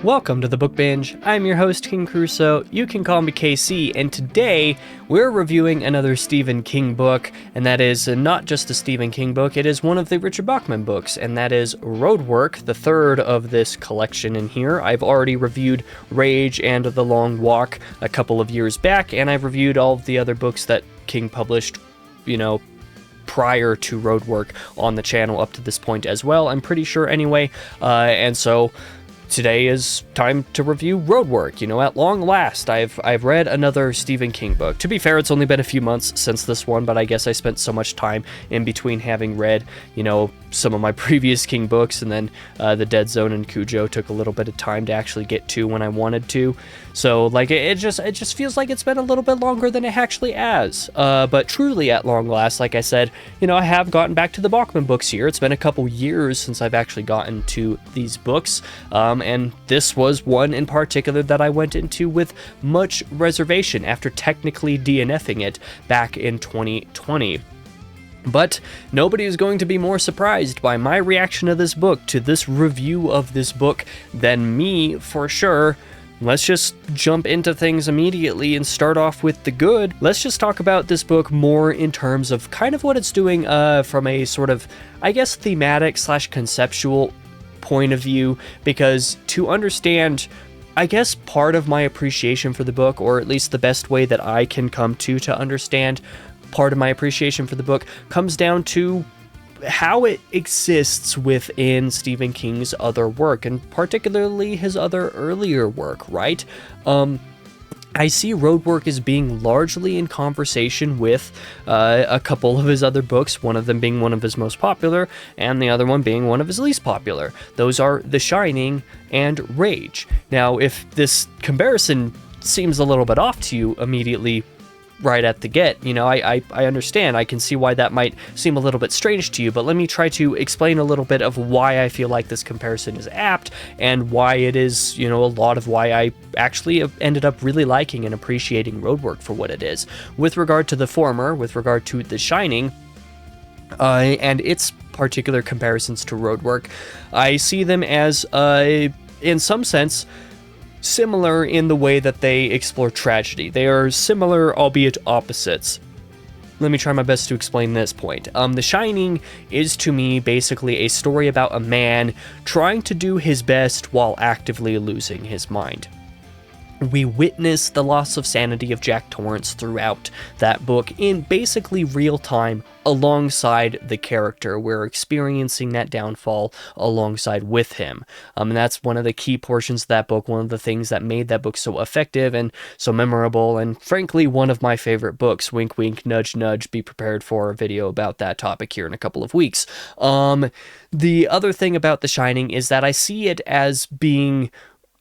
Welcome to the Book Binge. I'm your host, King Crusoe. You can call me KC, and today we're reviewing another Stephen King book, and that is not just a Stephen King book, it is one of the Richard Bachman books, and that is Roadwork, the third of this collection in here. I've already reviewed Rage and The Long Walk a couple of years back, and I've reviewed all of the other books that King published, prior to Roadwork on the channel up to this point as well, I'm pretty sure anyway, and so today is time to review Roadwork. At long last, I've read another Stephen King book. To be fair, it's only been a few months since this one, but I guess I spent so much time in between having read, some of my previous King books, and then The Dead Zone and Cujo took a little bit of time to actually get to when I wanted to. So, it just feels like it's been a little bit longer than it actually has. But truly, at long last, like I said, I have gotten back to the Bachman books here. It's been a couple years since I've actually gotten to these books, and this was one in particular that I went into with much reservation after technically DNFing it back in 2020. But nobody is going to be more surprised by my reaction to this book, to this review of this book, than me, for sure. Let's just jump into things immediately and start off with the good. Let's just talk about this book more in terms of kind of what it's doing from a sort of, thematic / conceptual point of view, because to understand, part of my appreciation for the book, or at least the best way that I can come to understand part of my appreciation for the book, comes down to how it exists within Stephen King's other work, and particularly his other earlier work, right? I see Roadwork as being largely in conversation with a couple of his other books, one of them being one of his most popular, and the other one being one of his least popular. Those are The Shining and Rage. Now, if this comparison seems a little bit off to you immediately right at the get, I understand. I can see why that might seem a little bit strange to you, but let me try to explain a little bit of why I feel like this comparison is apt, and why it is, a lot of why I actually ended up really liking and appreciating Roadwork for what it is. With regard to the former, with regard to The Shining, and its particular comparisons to Roadwork, I see them as, in some sense, similar in the way that they explore tragedy. They are similar, albeit opposites. Let me try my best to explain this point. The Shining is, to me, basically a story about a man trying to do his best while actively losing his mind. We witness the loss of sanity of Jack Torrance throughout that book in basically real time alongside the character. We're experiencing that downfall alongside with him. And that's one of the key portions of that book, one of the things that made that book so effective and so memorable, and frankly, one of my favorite books. Wink, wink, nudge, nudge. Be prepared for a video about that topic here in a couple of weeks. The other thing about The Shining is that I see it as being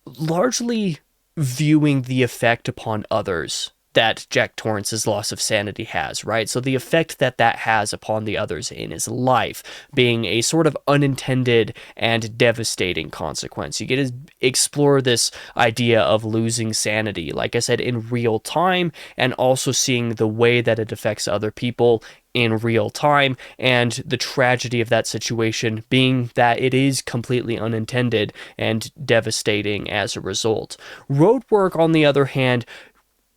largely viewing the effect upon others that Jack Torrance's loss of sanity has, right? So the effect that has upon the others in his life being a sort of unintended and devastating consequence. You get to explore this idea of losing sanity, like I said, in real time, and also seeing the way that it affects other people in real time, and the tragedy of that situation being that it is completely unintended and devastating as a result. Roadwork, on the other hand,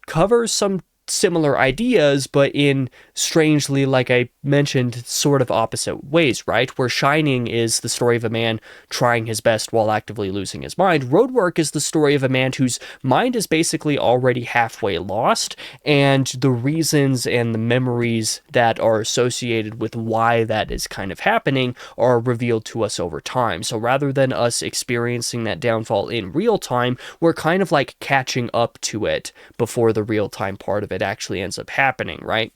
covers some similar ideas, but in, strangely, like I mentioned, sort of opposite ways, right? Where Shining is the story of a man trying his best while actively losing his mind, Roadwork is the story of a man whose mind is basically already halfway lost, and the reasons and the memories that are associated with why that is kind of happening are revealed to us over time. So rather than us experiencing that downfall in real time, we're kind of like catching up to it before the real time part of it actually ends up happening, right?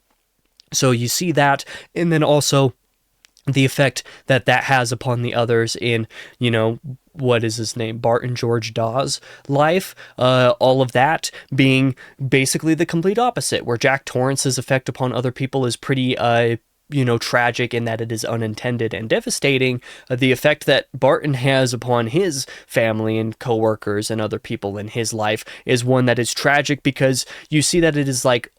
So you see that, and then also the effect that has upon the others in, what is his name, Barton George Dawes' life, all of that being basically the complete opposite, where Jack Torrance's effect upon other people is pretty, tragic in that it is unintended and devastating. The effect that Barton has upon his family and coworkers and other people in his life is one that is tragic, because you see that it is like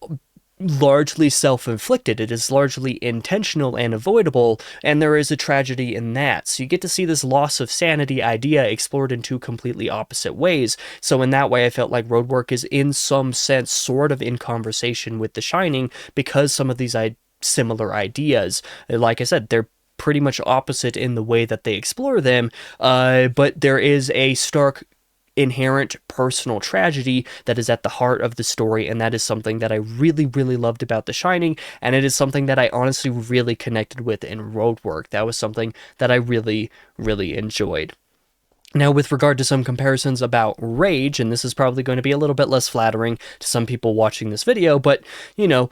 largely self-inflicted. It is largely intentional and avoidable, and there is a tragedy in that. So you get to see this loss of sanity idea explored in two completely opposite ways. So in that way, I felt like Roadwork is in some sense sort of in conversation with The Shining, because some of these similar ideas, like I said, they're pretty much opposite in the way that they explore them, but there is a stark inherent personal tragedy that is at the heart of the story, and that is something that I really, really loved about The Shining, and it is something that I honestly really connected with in Roadwork. That was something that I really, really enjoyed. Now, with regard to some comparisons about Rage, and this is probably going to be a little bit less flattering to some people watching this video, but, you know,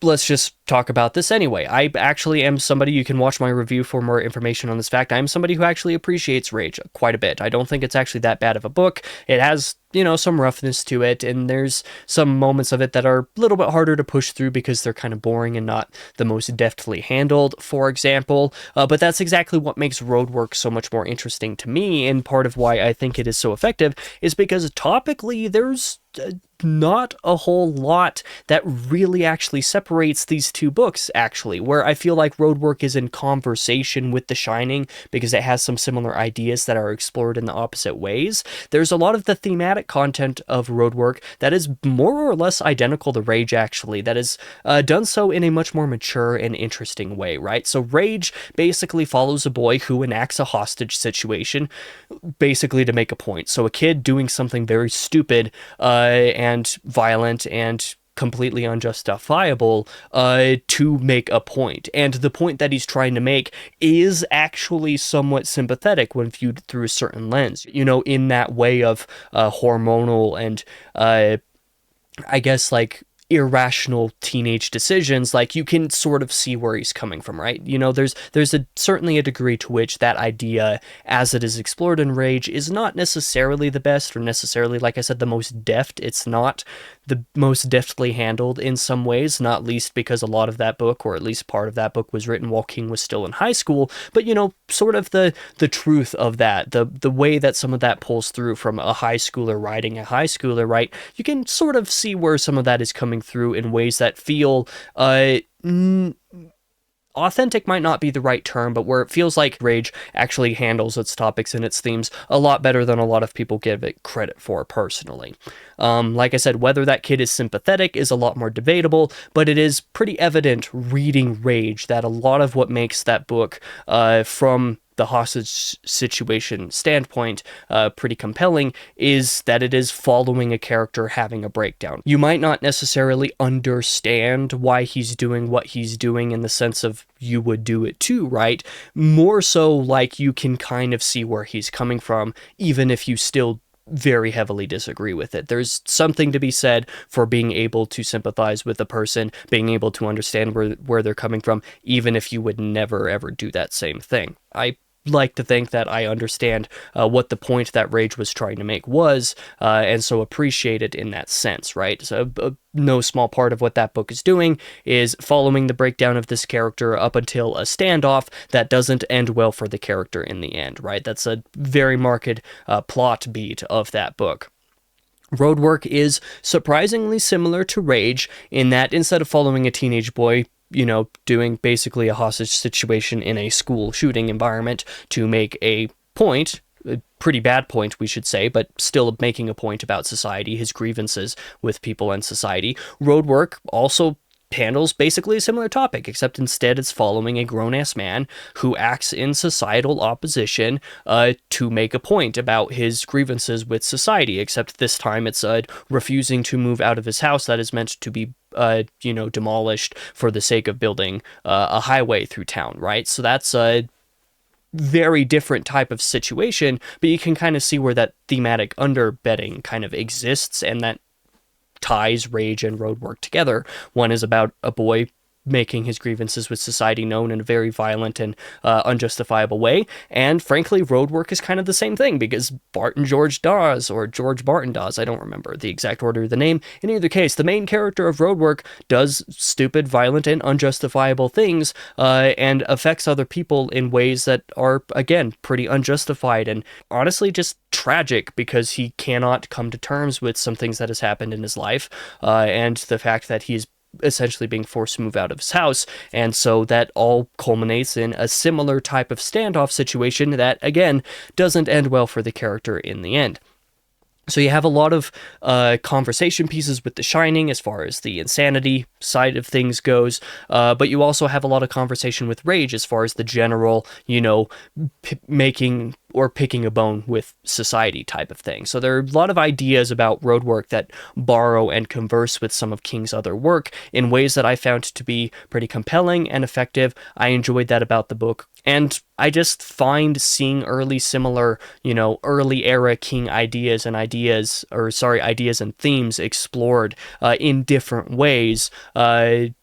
let's just talk about this anyway. I actually am somebody, you can watch my review for more information on this fact, I'm somebody who actually appreciates Rage quite a bit. I don't think it's actually that bad of a book. It has, you know, some roughness to it, and there's some moments of it that are a little bit harder to push through because they're kind of boring and not the most deftly handled, for example. But that's exactly what makes Roadwork so much more interesting to me, and part of why I think it is so effective is because topically there's not a whole lot that really actually separates these two books, actually, where I feel like Roadwork is in conversation with The Shining because it has some similar ideas that are explored in the opposite ways. There's a lot of the thematic content of Roadwork that is more or less identical to Rage, actually, that is done so in a much more mature and interesting way, right? So Rage basically follows a boy who enacts a hostage situation basically to make a point. So a kid doing something very stupid and violent and completely unjustifiable to make a point. And the point that he's trying to make is actually somewhat sympathetic when viewed through a certain lens, you know, in that way of hormonal and I guess like irrational teenage decisions. Like, you can sort of see where he's coming from, right? You know, there's certainly a degree to which that idea, as it is explored in Rage, is not necessarily the best, or necessarily, like I said, the most deft. It's not the most deftly handled in some ways, not least because a lot of that book, or at least part of that book, was written while King was still in high school. But, you know, sort of the truth of that, the way that some of that pulls through from a high schooler writing a high schooler, right? You can sort of see where some of that is coming through in ways that feel authentic might not be the right term, but where it feels like Rage actually handles its topics and its themes a lot better than a lot of people give it credit for, personally. Like I said, whether that kid is sympathetic is a lot more debatable, but it is pretty evident reading Rage that a lot of what makes that book, from the hostage situation standpoint, pretty compelling, is that it is following a character having a breakdown. You might not necessarily understand why he's doing what he's doing in the sense of you would do it too, right? More so like you can kind of see where he's coming from, even if you still very heavily disagree with it. There's something to be said for being able to sympathize with a person, being able to understand where they're coming from, even if you would never ever do that same thing. I like to think that I understand what the point that Rage was trying to make was, and so appreciate it in that sense, right? So no small part of what that book is doing is following the breakdown of this character up until a standoff that doesn't end well for the character in the end, right? That's a very marked plot beat of that book. Roadwork is surprisingly similar to Rage in that instead of following a teenage boy, you know, doing basically a hostage situation in a school shooting environment to make a point, a pretty bad point, we should say, but still making a point about society, his grievances with people and society, Roadwork also handles basically a similar topic, except instead it's following a grown-ass man who acts in societal opposition to make a point about his grievances with society, except this time it's refusing to move out of his house that is meant to be demolished for the sake of building a highway through town, right? So that's a very different type of situation, but you can kind of see where that thematic underbedding kind of exists, and that ties Rage and Roadwork together. One is about a boy making his grievances with society known in a very violent and unjustifiable way. And frankly, Roadwork is kind of the same thing, because Barton George Dawes, or George Barton Dawes, I don't remember the exact order of the name. In either case, the main character of Roadwork does stupid, violent, and unjustifiable things and affects other people in ways that are, again, pretty unjustified and honestly just tragic, because he cannot come to terms with some things that has happened in his life and the fact that he's essentially being forced to move out of his house. And so that all culminates in a similar type of standoff situation that, again, doesn't end well for the character in the end. So you have a lot of conversation pieces with The Shining as far as the insanity side of things goes, but you also have a lot of conversation with Rage as far as the general, making or picking a bone with society type of thing. So there are a lot of ideas about Roadwork that borrow and converse with some of King's other work in ways that I found to be pretty compelling and effective. I enjoyed that about the book. And I just find seeing similar, early era King ideas and themes explored in different ways,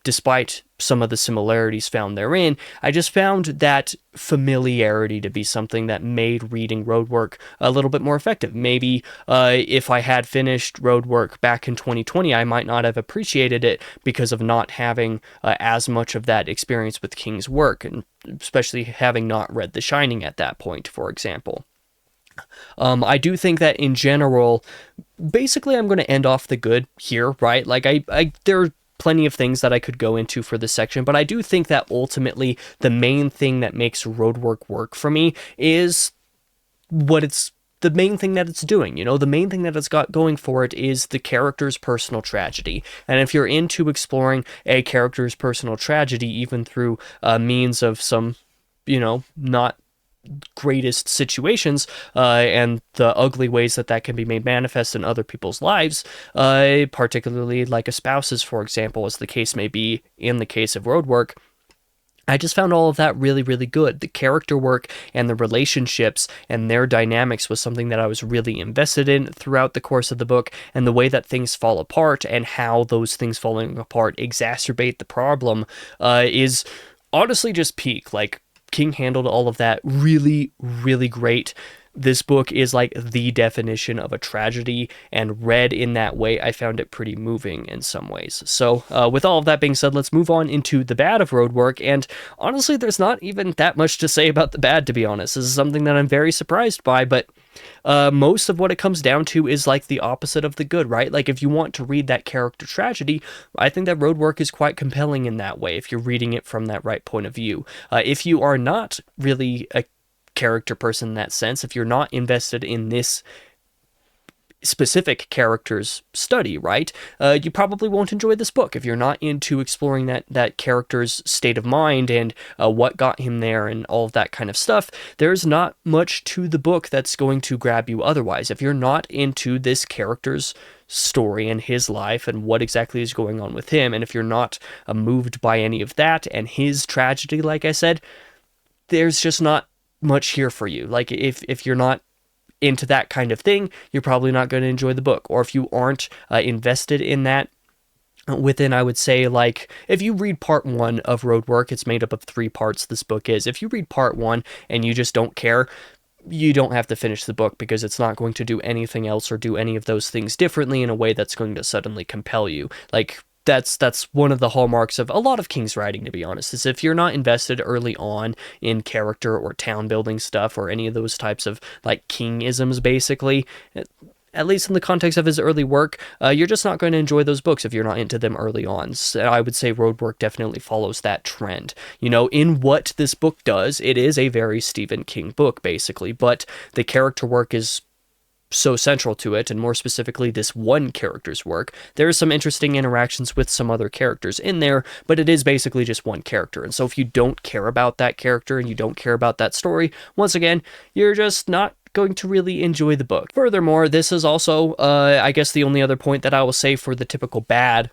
despite some of the similarities found therein. I just found that familiarity to be something that made reading Roadwork a little bit more effective. Maybe if I had finished Roadwork back in 2020, I might not have appreciated it because of not having as much of that experience with King's work, and especially having not read The Shining at that point, for example. I do think that in general, basically I'm going to end off the good here, right? Like there are plenty of things that I could go into for this section, but I do think that ultimately the main thing that makes Roadwork work for me is the main thing that it's doing. The main thing that it's got going for it is the character's personal tragedy. And if you're into exploring a character's personal tragedy, even through means of some, not greatest situations, and the ugly ways that can be made manifest in other people's lives, particularly like a spouse's, for example, as the case may be in the case of Roadwork, I just found all of that really, really good. The character work and the relationships and their dynamics was something that I was really invested in throughout the course of the book, and the way that things fall apart and how those things falling apart exacerbate the problem is honestly just peak. Like, King handled all of that really, really great. This book is like the definition of a tragedy, and read in that way, I found it pretty moving in some ways. So with all of that being said, let's move on into the bad of Roadwork. And honestly, there's not even that much to say about the bad, to be honest. This is something that I'm very surprised by, but most of what it comes down to is like the opposite of the good, right? Like, if you want to read that character tragedy, I think that Roadwork is quite compelling in that way if you're reading it from that right point of view. If you are not really a character person in that sense, if you're not invested in this specific character's study, right, you probably won't enjoy this book. If you're not into exploring that character's state of mind and what got him there and all of that kind of stuff, there's not much to the book that's going to grab you otherwise. If you're not into this character's story and his life and what exactly is going on with him, and if you're not moved by any of that and his tragedy, like I said, there's just not much here for you. Like, if you're not into that kind of thing, you're probably not going to enjoy the book. Or if you aren't invested in that within, I would say, like, if you read part 1 of Roadwork, it's made up of 3 parts, this book is. If you read part 1 and you just don't care, you don't have to finish the book, because it's not going to do anything else or do any of those things differently in a way that's going to suddenly compel you. Like, that's one of the hallmarks of a lot of King's writing, to be honest, is if you're not invested early on in character or town building stuff or any of those types of like King-isms, basically, at least in the context of his early work, you're just not going to enjoy those books if you're not into them early on. So I would say Roadwork definitely follows that trend. In what this book does, it is a very Stephen King book, basically, but the character work is so central to it, and more specifically this one character's work. There are some interesting interactions with some other characters in there, but it is basically just one character. And so if you don't care about that character and you don't care about that story, once again, you're just not going to really enjoy the book. Furthermore, this is also, I guess the only other point that I will say for the typical bad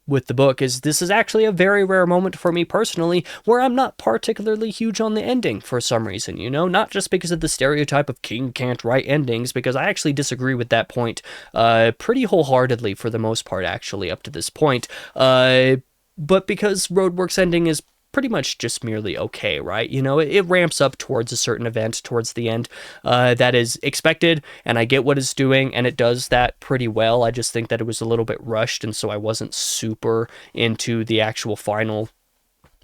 with the book is this is actually a very rare moment for me personally where I'm not particularly huge on the ending for some reason, not just because of the stereotype of King can't write endings, because I actually disagree with that point pretty wholeheartedly for the most part, actually, up to this point, but because Roadwork's ending is pretty much just merely okay, right? It ramps up towards a certain event towards the end that is expected, and I get what it's doing, and it does that pretty well. I just think that it was a little bit rushed, and so I wasn't super into the actual final,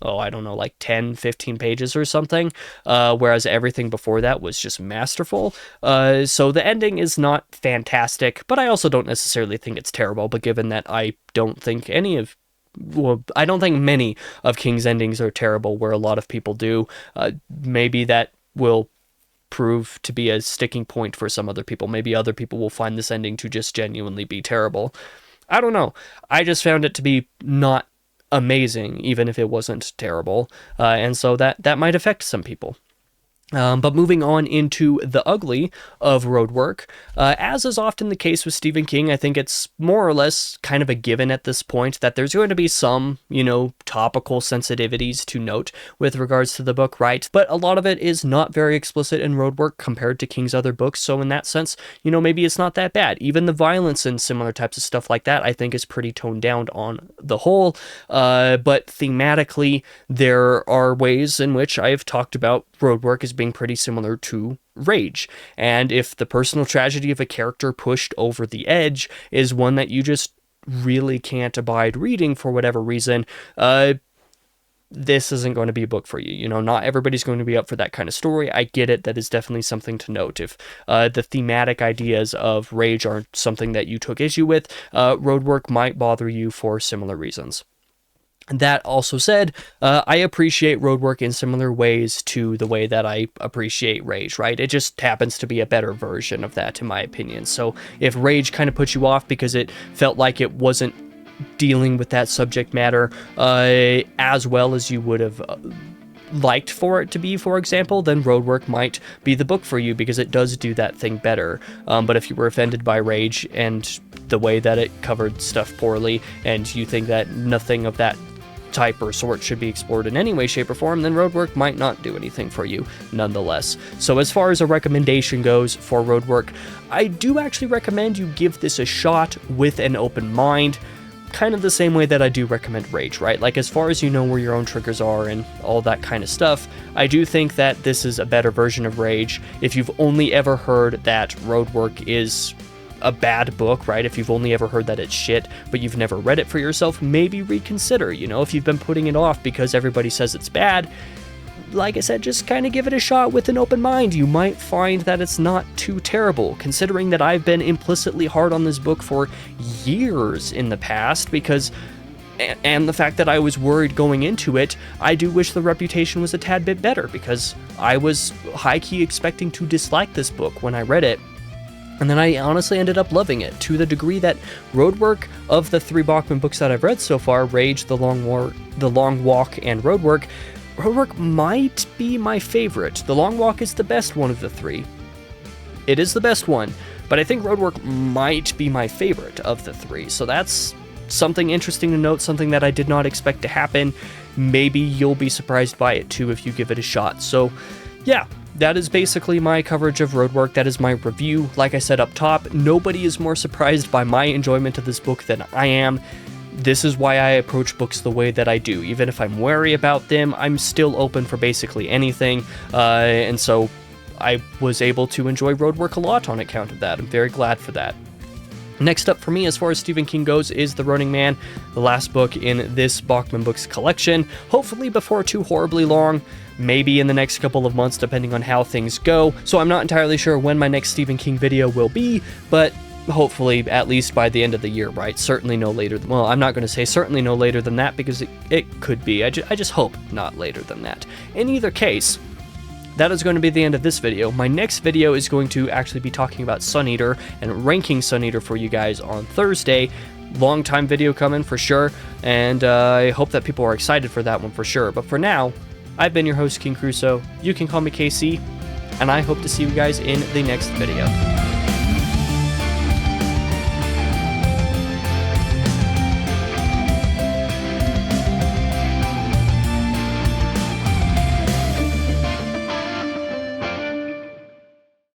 I don't know, like 10, 15 pages or something, whereas everything before that was just masterful. So the ending is not fantastic, but I also don't necessarily think it's terrible, but given that I don't think any of well, I don't think many of King's endings are terrible, where a lot of people do. Maybe that will prove to be a sticking point for some other people. Maybe other people will find this ending to just genuinely be terrible. I don't know. I just found it to be not amazing, even if it wasn't terrible. And so that might affect some people. But moving on into the ugly of Roadwork, as is often the case with Stephen King, I think it's more or less kind of a given at this point that there's going to be some, topical sensitivities to note with regards to the book, right? But a lot of it is not very explicit in Roadwork compared to King's other books, so in that sense, maybe it's not that bad. Even the violence and similar types of stuff like that, I think, is pretty toned down on the whole, but thematically, there are ways in which I've talked about Roadwork as being pretty similar to Rage. And if the personal tragedy of a character pushed over the edge is one that you just really can't abide reading for whatever reason, this isn't going to be a book for you. Not everybody's going to be up for that kind of story. I get it. That is definitely something to note. If the thematic ideas of Rage aren't something that you took issue with, Roadwork might bother you for similar reasons. That also said, I appreciate Roadwork in similar ways to the way that I appreciate Rage, right? It just happens to be a better version of that, in my opinion. So if Rage kind of put you off because it felt like it wasn't dealing with that subject matter as well as you would have liked for it to be, for example, then Roadwork might be the book for you because it does do that thing better. But if you were offended by Rage and the way that it covered stuff poorly, and you think that nothing of that type or sort should be explored in any way, shape, or form, then Roadwork might not do anything for you nonetheless. So as far as a recommendation goes for Roadwork, I do actually recommend you give this a shot with an open mind, kind of the same way that I do recommend Rage, right? Like, as far as you know where your own triggers are and all that kind of stuff, I do think that this is a better version of Rage. If you've only ever heard that Roadwork is a bad book, right? If you've only ever heard that it's shit, but you've never read it for yourself, maybe reconsider, if you've been putting it off because everybody says it's bad, like I said, just kind of give it a shot with an open mind. You might find that it's not too terrible, considering that I've been implicitly hard on this book for years in the past, because and the fact that I was worried going into it, I do wish the reputation was a tad bit better, because I was high-key expecting to dislike this book when I read it. And then I honestly ended up loving it, to the degree that Roadwork, of the 3 Bachman books that I've read so far, Rage, The Long Walk, and Roadwork might be my favorite. The Long Walk is the best one of the 3. It is the best one, but I think Roadwork might be my favorite of the 3. So that's something interesting to note, something that I did not expect to happen. Maybe you'll be surprised by it too if you give it a shot. So yeah, that is basically my coverage of Roadwork. That is my review. Like I said up top, nobody is more surprised by my enjoyment of this book than I am. This is why I approach books the way that I do. Even if I'm wary about them, I'm still open for basically anything. And so I was able to enjoy Roadwork a lot on account of that. I'm very glad for that. Next up for me, as far as Stephen King goes, is The Running Man, the last book in this Bachman Books collection. Hopefully before too horribly long, maybe in the next couple of months, depending on how things go. So I'm not entirely sure when my next Stephen King video will be, but hopefully at least by the end of the year, right? Certainly no later than, well, I'm not going to say certainly no later than that, because it could be. I just hope not later than that. In either case, that is going to be the end of this video. My next video is going to actually be talking about Sun Eater and ranking Sun Eater for you guys on Thursday. Long time video coming for sure, and I hope that people are excited for that one for sure. But for now, I've been your host, King Crusoe. You can call me KC, and I hope to see you guys in the next video.